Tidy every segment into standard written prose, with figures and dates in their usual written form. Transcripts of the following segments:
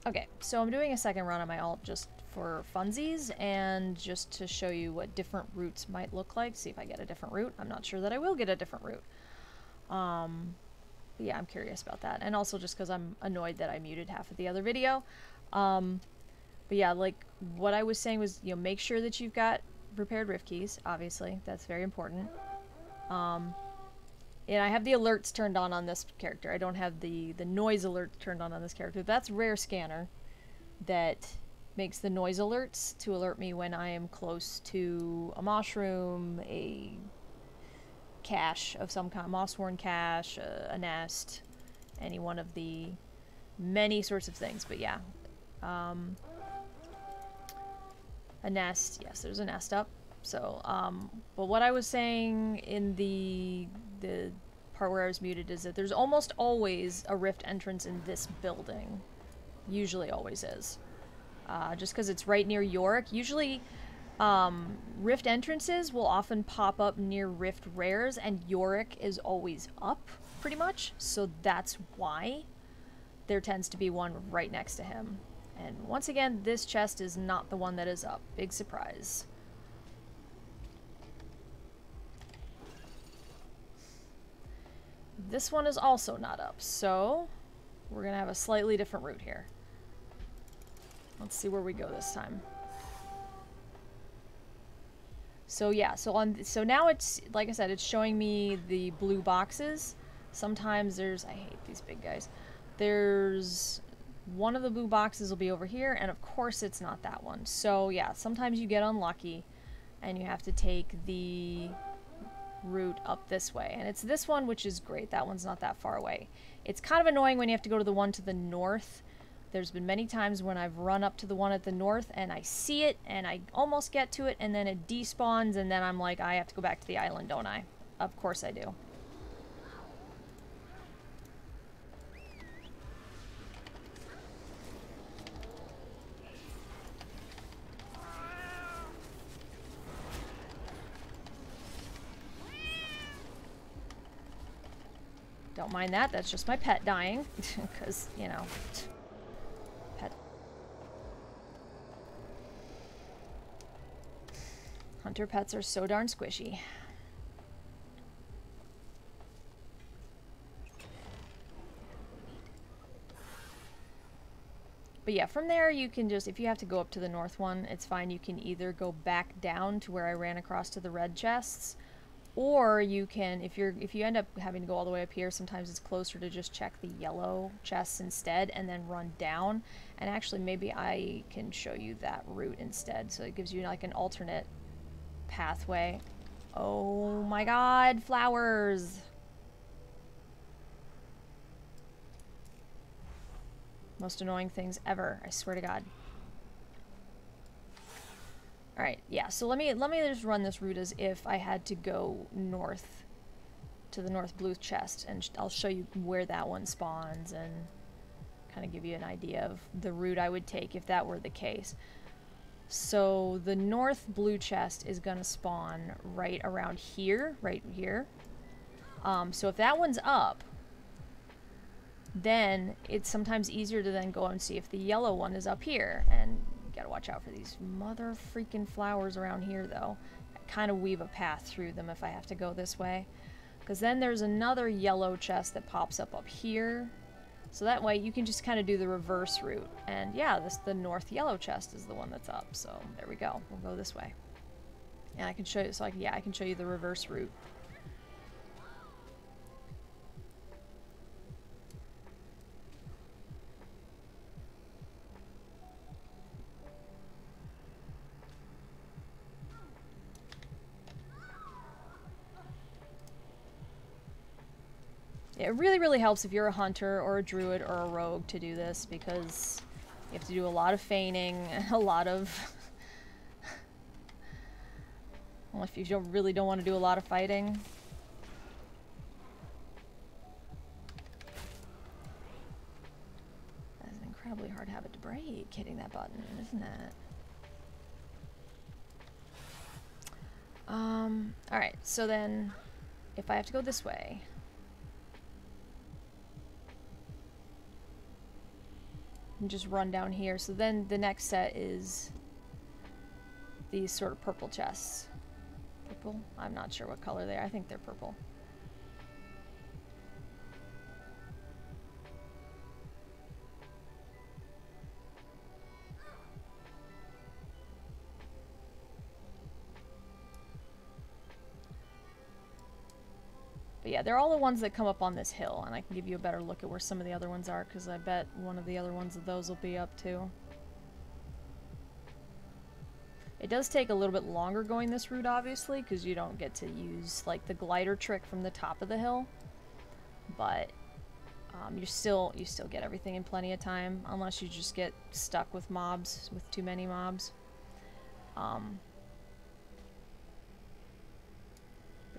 Okay, so I'm doing a second run on my alt just for funsies and just to show you what different routes might look like. See if I get a different route. I'm not sure that I will get a different route. But yeah, I'm curious about that. And also just because I'm annoyed that I muted half of the other video. But yeah, like what I was saying was, you know, make sure that you've got repaired rift keys, obviously. That's very important. And I have the alerts turned on this character. I don't have the noise alert turned on this character. That's rare scanner that makes the noise alerts to alert me when I am close to a mushroom, a cache of some kind, moss-worn cache, a nest, any one of the many sorts of things. But yeah, a nest. Yes, there's a nest up. So, but what I was saying in the part where I was muted is that there's almost always a rift entrance in this building. Usually always is. Just because it's right near Yorick. Usually, rift entrances will often pop up near rift rares, and Yorick is always up, pretty much. So that's why there tends to be one right next to him. And once again, this chest is not the one that is up. Big surprise. This one is also not up, so we're gonna have a slightly different route here. Let's see where we go this time. So yeah, so now it's, like I said, it's showing me the blue boxes. Sometimes there's, I hate these big guys. There's one of the blue boxes will be over here, and of course it's not that one. So yeah, sometimes you get unlucky and you have to take the route up this way. And it's this one, which is great. That one's not that far away. It's kind of annoying when you have to go to the one to the north. There's been many times when I've run up to the one at the north and I see it and I almost get to it and then it despawns and then I'm like, I have to go back to the island, don't I? Of course I do. Don't mind that, that's just my pet dying, because, you know, pet. Hunter pets are so darn squishy. But yeah, from there you can just, if you have to go up to the north one, it's fine. You can either go back down to where I ran across to the red chests, or you can, if you end up having to go all the way up here, sometimes it's closer to just check the yellow chests instead and then run down. And actually maybe I can show you that route instead, so it gives you like an alternate pathway. Oh my god, flowers! Most annoying things ever, I swear to god. Alright, yeah, so let me just run this route as if I had to go north to the north blue chest, and I'll show you where that one spawns and kind of give you an idea of the route I would take if that were the case. So the north blue chest is going to spawn right around here, right here. So if that one's up, then it's sometimes easier to then go and see if the yellow one is up here, and gotta watch out for these mother freaking flowers around here though. I kind of weave a path through them if I have to go this way, because then there's another yellow chest that pops up here, so that way you can just kind of do the reverse route. And yeah, the north yellow chest is the one that's up, so there we go. We'll go this way, and I can show you, so I can show you the reverse route. It really, really helps if you're a hunter or a druid or a rogue to do this, because you have to do a lot of feigning, a lot of... well, if you really don't want to do a lot of fighting. That's an incredibly hard habit to break, hitting that button, isn't it? Alright, so then, if I have to go this way... and just run down here. So then the next set is these sort of purple chests. Purple? I'm not sure what color they are. I think they're purple. But yeah, they're all the ones that come up on this hill, and I can give you a better look at where some of the other ones are, because I bet one of the other ones of those will be up too. It does take a little bit longer going this route, obviously, because you don't get to use like the glider trick from the top of the hill. But you still get everything in plenty of time, unless you just get stuck with mobs, with too many mobs.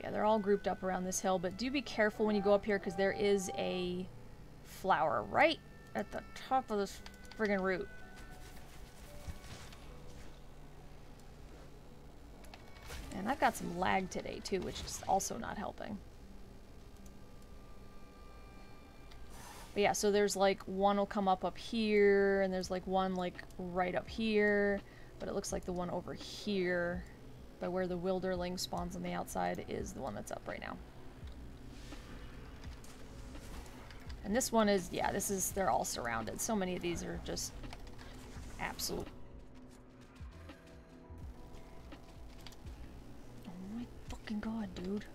Yeah, they're all grouped up around this hill, but do be careful when you go up here, because there is a flower right at the top of this friggin' route. And I've got some lag today too, which is also not helping. But yeah, so there's like one will come up here, and there's like one like right up here, but it looks like the one over here by where the wilderling spawns on the outside is the one that's up right now. And this one is, yeah, they're all surrounded. So many of these are just absolute. Oh my fucking god, dude.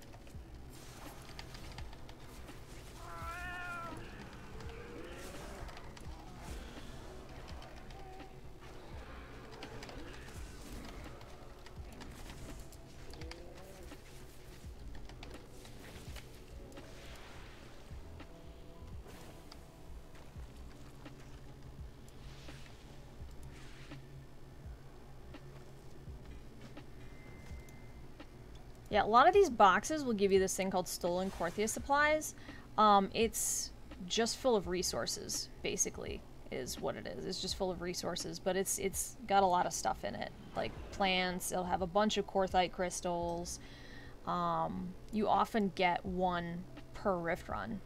Yeah, a lot of these boxes will give you this thing called stolen Korthia supplies. It's just full of resources, basically, is what it is. It's just full of resources, but it's got a lot of stuff in it, like plants. It'll have a bunch of Korthite crystals. You often get one per rift run.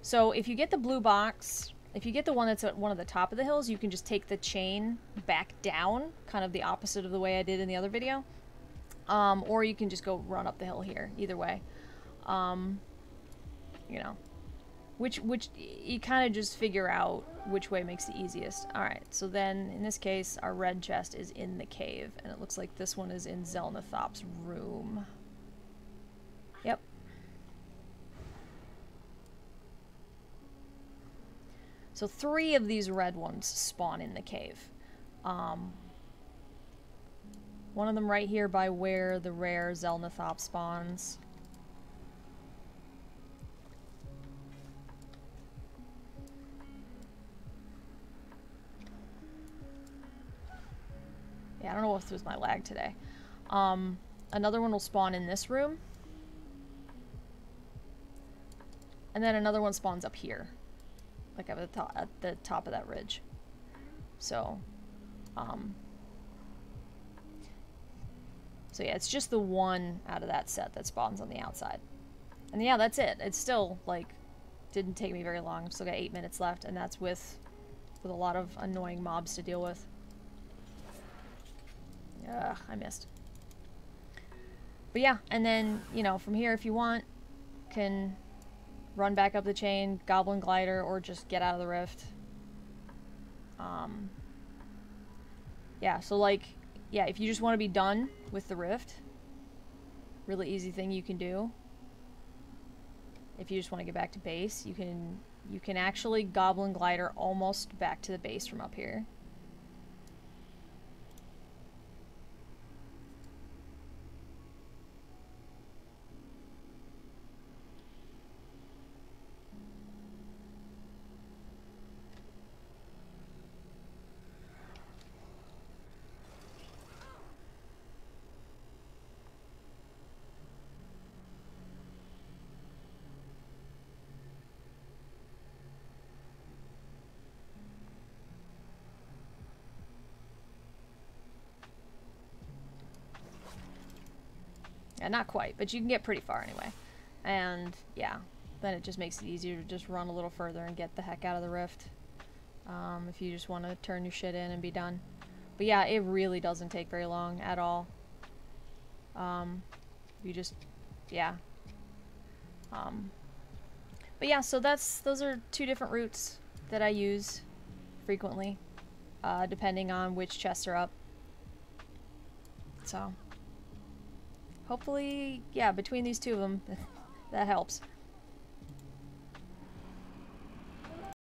So if you get the blue box, if you get the one that's at one of the top of the hills, you can just take the chain back down, kind of the opposite of the way I did in the other video. Or you can just go run up the hill here, either way. You know, which you kind of just figure out which way makes the easiest. Alright, so then in this case, our red chest is in the cave, and it looks like this one is in Zelnathop's room. Yep. So 3 of these red ones spawn in the cave. One of them right here by where the rare Zelnathop spawns. Yeah, I don't know if it was my lag today. Another one will spawn in this room. And then another one spawns up here. Like at the top of that ridge. So, so yeah, it's just the one out of that set that spawns on the outside. And yeah, that's it. It's still, like, didn't take me very long. I've still got 8 minutes left, and that's with a lot of annoying mobs to deal with. Ugh, I missed. But yeah, and then, you know, from here, if you want, can run back up the chain, goblin glider, or just get out of the rift. Yeah, so like, yeah, if you just want to be done with the rift, really easy thing you can do. If you just want to get back to base, you can actually goblin glider almost back to the base from up here. Yeah, not quite, but you can get pretty far anyway. And, yeah. then it just makes it easier to just run a little further and get the heck out of the rift. If you just want to turn your shit in and be done. But yeah, it really doesn't take very long at all. You just, yeah. But yeah, so those are 2 different routes that I use frequently, depending on which chests are up. So, hopefully, yeah, between these 2 of them, that helps.